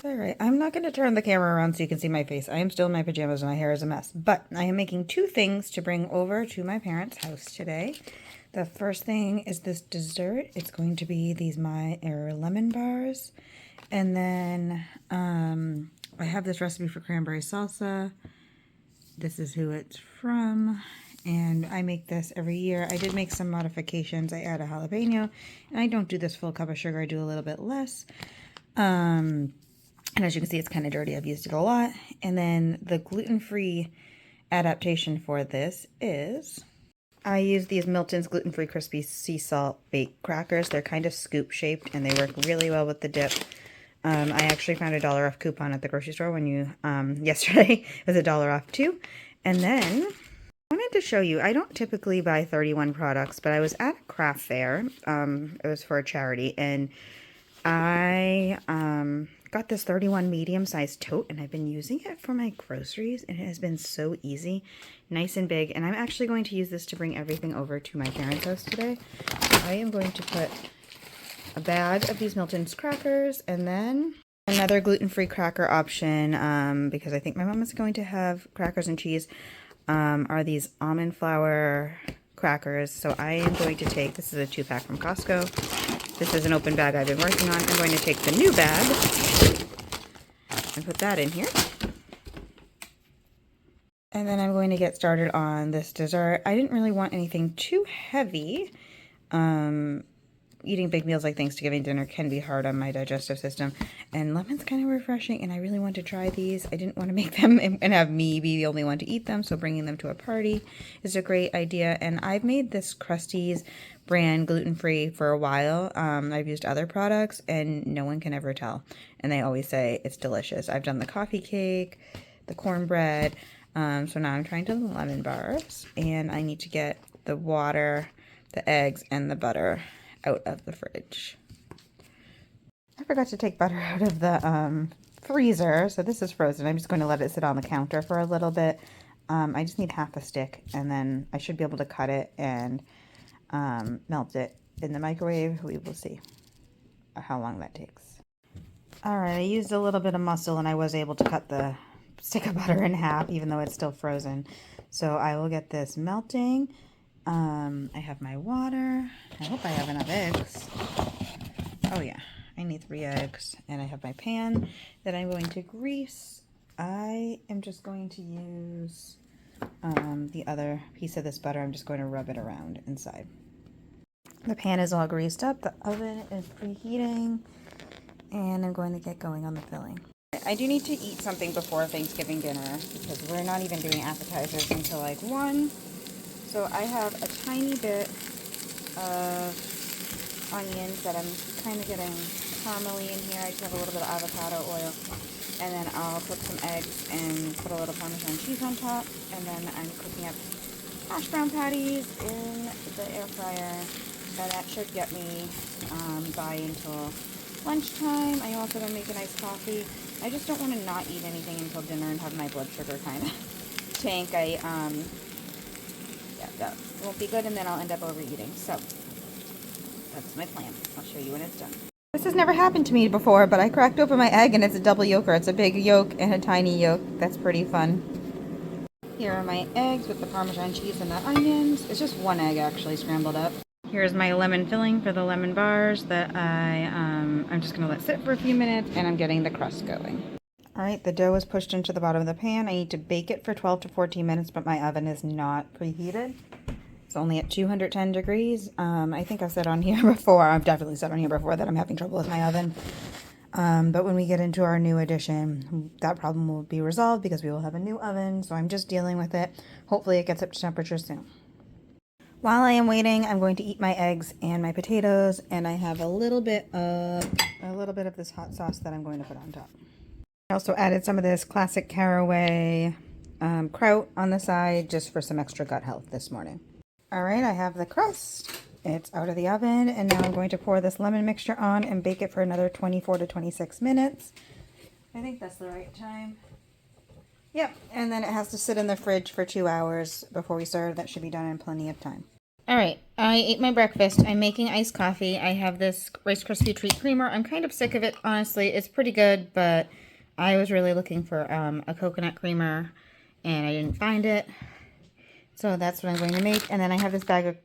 All right, I'm not going to turn the camera around so you can see my face. I am still in my pajamas and my hair is a mess. But I am making two things to bring over to my parents' house today. The first thing is this dessert. It's going to be these my lemon bars. And then I have this recipe for cranberry salsa. This is who it's from. And I make this every year. I did make some modifications. I add a jalapeno. And I don't do this full cup of sugar. I do a little bit less. And as you can see, it's kind of dirty. I've used it a lot. And then the gluten-free adaptation for this is I use these Milton's gluten-free crispy sea salt baked crackers. They're kind of scoop shaped and they work really well with the dip. I actually found a $1 off coupon at the grocery store when you yesterday. It was $1 off too. And then I wanted to show you, I don't typically buy 31 products, but I was at a craft fair. It was for a charity, and I got this 31 medium-sized tote, and I've been using it for my groceries, and it has been so easy, nice and big. And I'm actually going to use this to bring everything over to my parents' house today. I am going to put a bag of these Milton's crackers, and then another gluten-free cracker option, because I think my mom is going to have crackers and cheese, are these almond flour crackers. So I am going to take, this is a 2-pack from Costco. This is an open bag I've been working on. I'm going to take the new bag and put that in here. And then I'm going to get started on this dessert. I didn't really want anything too heavy. Eating big meals like Thanksgiving dinner can be hard on my digestive system. And lemon's kind of refreshing, and I really want to try these. I didn't want to make them and have me be the only one to eat them, so bringing them to a party is a great idea. And I've made this Krusteaz brand gluten-free for a while. I've used other products, and no one can ever tell. And they always say it's delicious. I've done the coffee cake, the cornbread. So now I'm trying to do the lemon bars, and I need to get the water, the eggs, and the butter out of the fridge. I forgot to take butter out of the freezer, so this is frozen. I'm just going to let it sit on the counter for a little bit. I just need half a stick, and then I should be able to cut it and melt it in the microwave. We will see how long that takes. Alright, I used a little bit of muscle, and I was able to cut the stick of butter in half, even though it's still frozen. So I will get this melting. I have my water. I hope I have enough eggs. Oh yeah, I need 3 eggs. And I have my pan that I'm going to grease. I am just going to use the other piece of this butter. I'm just going to rub it around inside. The pan is all greased up. The oven is preheating. And I'm going to get going on the filling. I do need to eat something before Thanksgiving dinner because we're not even doing appetizers until like 1. So I have a tiny bit of onions that I'm kind of getting caramely in here. I just have a little bit of avocado oil. And then I'll cook some eggs and put a little Parmesan cheese on top. And then I'm cooking up hash brown patties in the air fryer. And that should get me by until lunchtime. I also gonna make a nice coffee. I just don't want to not eat anything until dinner and have my blood sugar kind of tank. That won't be good, and then I'll end up overeating. So that's my plan. I'll show you when it's done. This has never happened to me before, but I cracked open my egg and it's a double yolker. It's a big yolk and a tiny yolk. That's pretty fun. Here are my eggs with the Parmesan cheese and the onions. It's just 1 egg actually scrambled up. Here's my lemon filling for the lemon bars that I'm just going to let sit for a few minutes, and I'm getting the crust going. Alright, the dough is pushed into the bottom of the pan. I need to bake it for 12 to 14 minutes, but my oven is not preheated. It's only at 210 degrees. I think I've said on here before, I've definitely said on here before that I'm having trouble with my oven. But when we get into our new edition, that problem will be resolved because we will have a new oven. So I'm just dealing with it. Hopefully it gets up to temperature soon. While I am waiting, I'm going to eat my eggs and my potatoes, and I have a little bit of this hot sauce that I'm going to put on top. I also added some of this classic caraway kraut on the side just for some extra gut health this morning. All right, I have the crust. It's out of the oven, and now I'm going to pour this lemon mixture on and bake it for another 24 to 26 minutes. I think that's the right time. Yep, and then it has to sit in the fridge for 2 hours before we serve. That should be done in plenty of time. All right, I ate my breakfast. I'm making iced coffee. I have this Rice Krispie Treat creamer. I'm kind of sick of it, honestly. It's pretty good, but I was really looking for a coconut creamer, and I didn't find it. So that's what I'm going to make. And then I have this bag of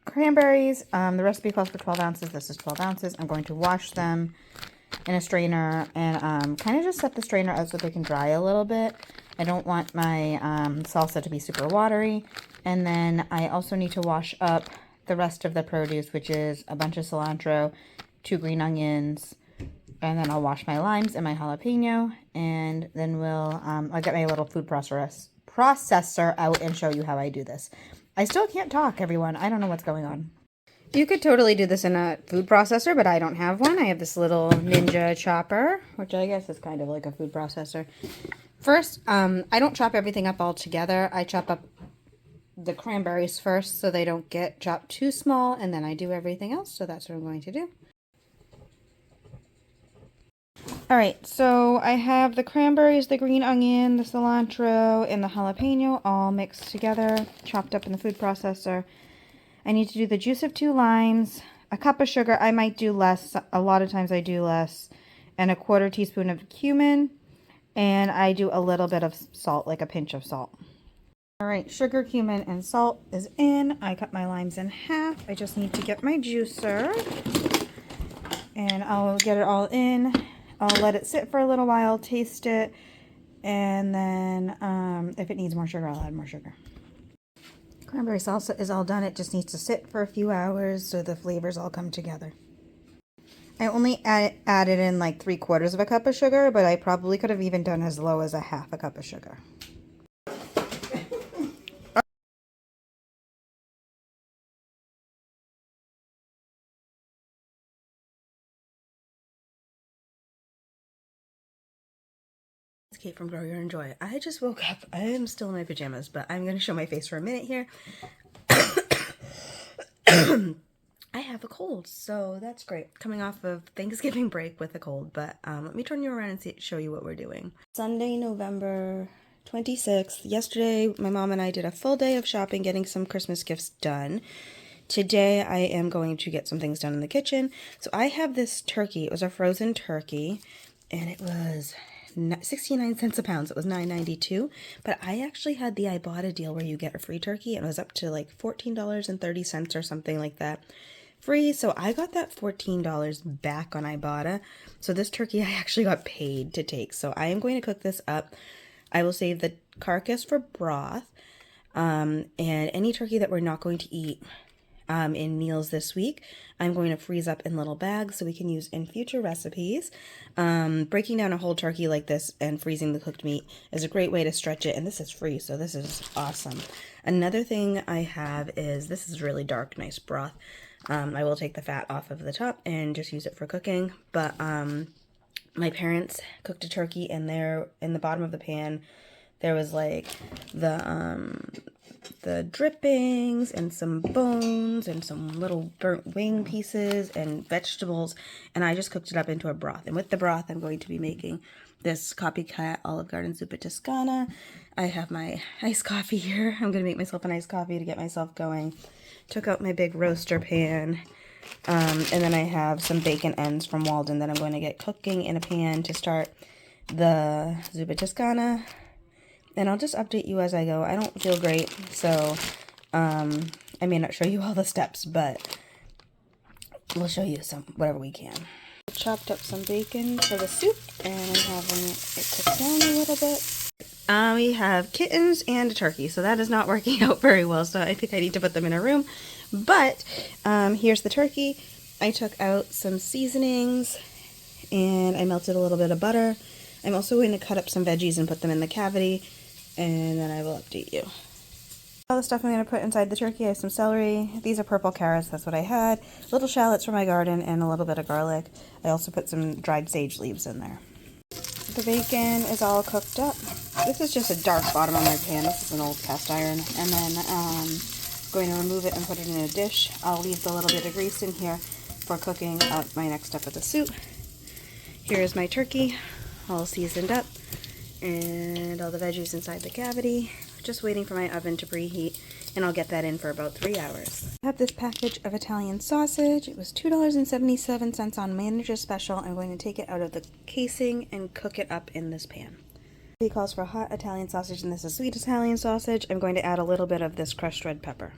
cranberries. The recipe calls for 12 ounces. This is 12 ounces. I'm going to wash them in a strainer and kind of just set the strainer out so they can dry a little bit. I don't want my salsa to be super watery. And then I also need to wash up the rest of the produce, which is a bunch of cilantro, 2 green onions, and then I'll wash my limes and my jalapeno, and then I'll get my little food processor out and show you how I do this. I still can't talk, everyone. I don't know what's going on. You could totally do this in a food processor, but I don't have one. I have this little Ninja chopper, which I guess is kind of like a food processor. First, I don't chop everything up all together. I chop up the cranberries first so they don't get chopped too small, and then I do everything else. So that's what I'm going to do. Alright, so I have the cranberries, the green onion, the cilantro, and the jalapeno all mixed together, chopped up in the food processor. I need to do the juice of 2 limes, a cup of sugar. I might do less. A lot of times I do less. And a 1/4 teaspoon of cumin. And I do a little bit of salt, like a pinch of salt. Alright, sugar, cumin, and salt is in. I cut my limes in half. I just need to get my juicer. And I'll get it all in. I'll let it sit for a little while, taste it. And then if it needs more sugar, I'll add more sugar. Cranberry salsa is all done. It just needs to sit for a few hours so the flavors all come together. I only added in like 3/4 of a cup of sugar, but I probably could have even done as low as a half a cup of sugar. It's Kate from Grow Your Enjoy. I just woke up. I am still in my pajamas, but I'm going to show my face for a minute here. I have a cold, so that's great. Coming off of Thanksgiving break with a cold, but let me turn you around and show you what we're doing. Sunday, November 26th. Yesterday, my mom and I did a full day of shopping, getting some Christmas gifts done. Today, I am going to get some things done in the kitchen. So I have this turkey. It was a frozen turkey, and it was 69 cents a pound. So it was $9.92. But I actually had the Ibotta deal where you get a free turkey, and it was up to like $14.30 or something like that. Free, so I got that $14 back on Ibotta. So this turkey I actually got paid to take. So I am going to cook this up. I will save the carcass for broth, and any turkey that we're not going to eat in meals this week, I'm going to freeze up in little bags so we can use in future recipes. Breaking down a whole turkey like this and freezing the cooked meat is a great way to stretch it, and this is free, so this is awesome. Another thing I have is, this is really dark, nice broth. I will take the fat off of the top and just use it for cooking, but my parents cooked a turkey, and there in the bottom of the pan there was like the drippings and some bones and some little burnt wing pieces and vegetables, and I just cooked it up into a broth. And with the broth, I'm going to be making this copycat Olive Garden Zuppa Toscana. I have my iced coffee here. I'm going to make myself an iced coffee to get myself going. Took out my big roaster pan, and then I have some bacon ends from Walden that I'm going to get cooking in a pan to start the Zuppa Toscana. And I'll just update you as I go. I don't feel great, so I may not show you all the steps, but we'll show you some, whatever we can. Chopped up some bacon for the soup, and I'm having it cook down a little bit. We have kittens and a turkey, so that is not working out very well, so I think I need to put them in a room. But here's the turkey. I took out some seasonings, and I melted a little bit of butter. I'm also going to cut up some veggies and put them in the cavity, and then I will update you. All the stuff I'm going to put inside the turkey, I have some celery. These are purple carrots, that's what I had. Little shallots from my garden, and a little bit of garlic. I also put some dried sage leaves in there. The bacon is all cooked up. This is just a dark bottom of my pan. This is an old cast iron. And then I'm going to remove it and put it in a dish. I'll leave the little bit of grease in here for cooking up my next step of the soup. Here's my turkey, all seasoned up, and all the veggies inside the cavity. just waiting for my oven to preheat, and I'll get that in for about 3 hours. I have this package of Italian sausage. It was $2.77 on Manager Special. I'm going to take it out of the casing and cook it up in this pan. It calls for hot Italian sausage, and this is sweet Italian sausage. I'm going to add a little bit of this crushed red pepper.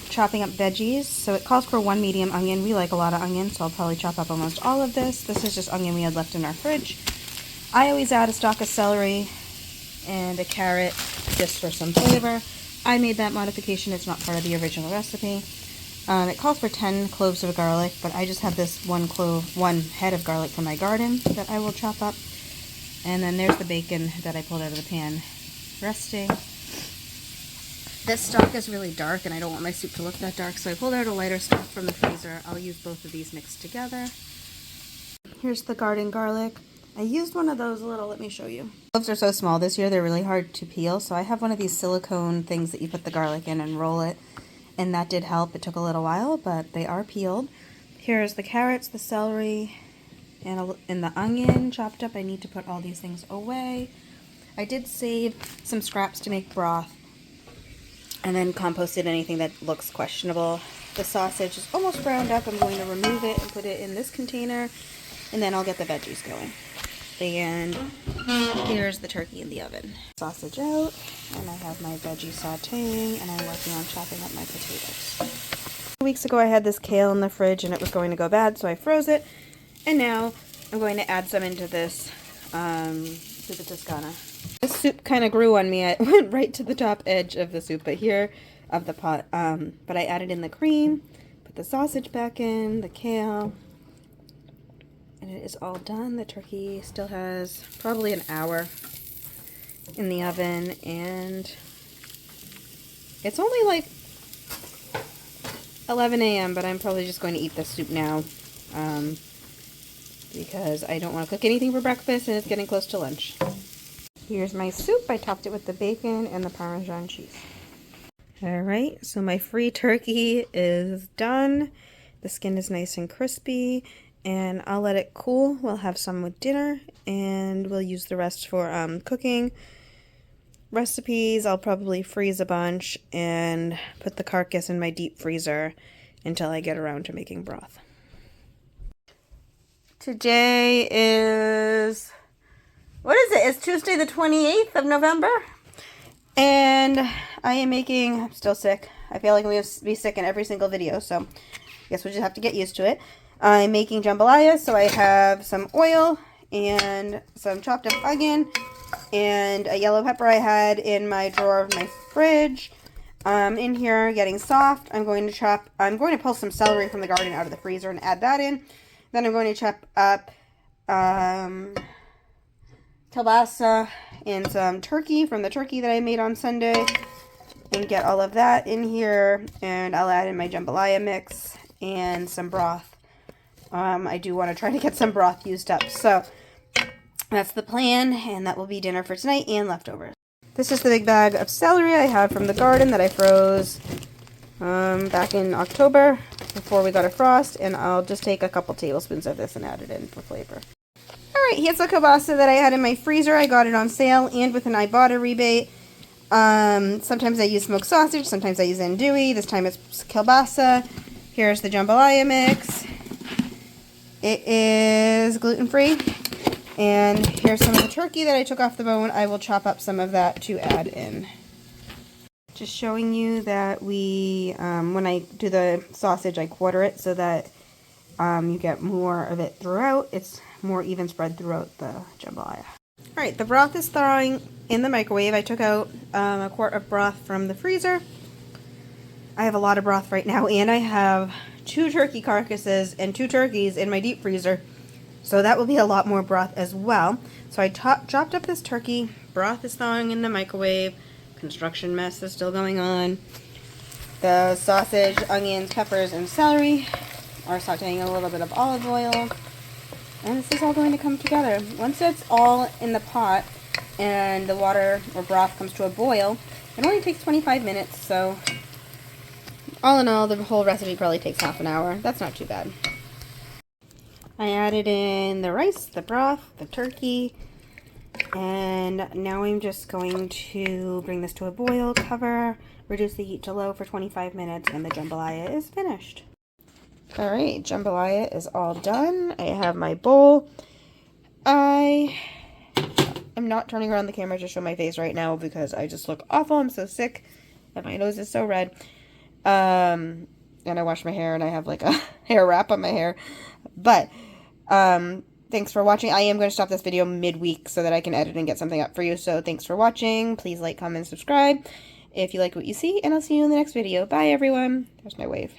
Chopping up veggies, so it calls for 1 medium onion. We like a lot of onion, so I'll probably chop up almost all of this. This is just onion we had left in our fridge. I always add a stalk of celery and a carrot just for some flavor. I made that modification. It's not part of the original recipe. It calls for 10 cloves of garlic, but I just have this one head of garlic from my garden that I will chop up. And then there's the bacon that I pulled out of the pan resting. This stock is really dark and I don't want my soup to look that dark, so I pulled out a lighter stock from the freezer. I'll use both of these mixed together. Here's the garden garlic. I used one of those little, let me show you. Cloves are so small this year, they're really hard to peel, so I have one of these silicone things that you put the garlic in and roll it, and that did help. It took a little while, but they are peeled. Here's the carrots, the celery, and the onion chopped up. I need to put all these things away. I did save some scraps to make broth, and then composted anything that looks questionable. The sausage is almost browned up. I'm going to remove it and put it in this container, and then I'll get the veggies going. And here's the turkey in the oven. Sausage out, and I have my veggie sauteing, and I'm working on chopping up my potatoes. 2 weeks ago I had this kale in the fridge and it was going to go bad, so I froze it. And now I'm going to add some into this soup Toscana. This soup kind of grew on me. I went right to the top edge of the soup, but here of the pot. But I added in the cream, put the sausage back in, the kale, and it is all done. The turkey still has probably an hour in the oven, and it's only like 11 a.m., but I'm probably just going to eat this soup now. Because I don't want to cook anything for breakfast and it's getting close to lunch. Here's my soup. I topped it with the bacon and the Parmesan cheese. Alright, so my free turkey is done. The skin is nice and crispy, and I'll let it cool. We'll have some with dinner, and we'll use the rest for cooking recipes. I'll probably freeze a bunch and put the carcass in my deep freezer until I get around to making broth. Today is, what is it? It's Tuesday the 28th of November. And I am making, I'm still sick. I feel like I'm going to be sick in every single video, so I guess we'll just have to get used to it. I'm making jambalaya, so I have some oil and some chopped up onion and a yellow pepper I had in my drawer of my fridge. In here, getting soft. I'm going to pull some celery from the garden out of the freezer and add that in. Then I'm going to chop up kielbasa and some turkey from the turkey that I made on Sunday and get all of that in here. And I'll add in my jambalaya mix and some broth. I do want to try to get some broth used up. So that's the plan, and that will be dinner for tonight and leftovers. This is the big bag of celery I have from the garden that I froze back in October before we got a frost, and I'll just take a couple tablespoons of this and add it in for flavor. Alright, here's the kielbasa that I had in my freezer. I got it on sale and with an Ibotta rebate. Sometimes I use smoked sausage, sometimes I use andouille. This time it's kielbasa. Here's the jambalaya mix. It is gluten-free. And here's some of the turkey that I took off the bone. I will chop up some of that to add in. Just showing you that when I do the sausage, I quarter it so that you get more of it throughout. It's more even spread throughout the jambalaya. Alright, the broth is thawing in the microwave. I took out a quart of broth from the freezer. I have a lot of broth right now, and I have 2 turkey carcasses and 2 turkeys in my deep freezer. So that will be a lot more broth as well. So I chopped up this turkey. Broth is thawing in the microwave. Construction mess is still going on. The sausage, onions, peppers, and celery are sauteing in a little bit of olive oil. And this is all going to come together. Once it's all in the pot and the water or broth comes to a boil, it only takes 25 minutes. So all in all, the whole recipe probably takes half an hour. That's not too bad. I added in the rice, the broth, the turkey, And now I'm just going to bring this to a boil, cover, reduce the heat to low for 25 minutes, and the jambalaya is finished. All right, jambalaya is all done. I have my bowl. I am not turning around the camera to show my face right now because I just look awful. I'm so sick and my nose is so red. And I washed my hair and I have like a hair wrap on my hair. But thanks for watching. I am going to stop this video midweek so that I can edit and get something up for you. So thanks for watching. Please like, comment, subscribe if you like what you see, and I'll see you in the next video. Bye, everyone. There's my wave.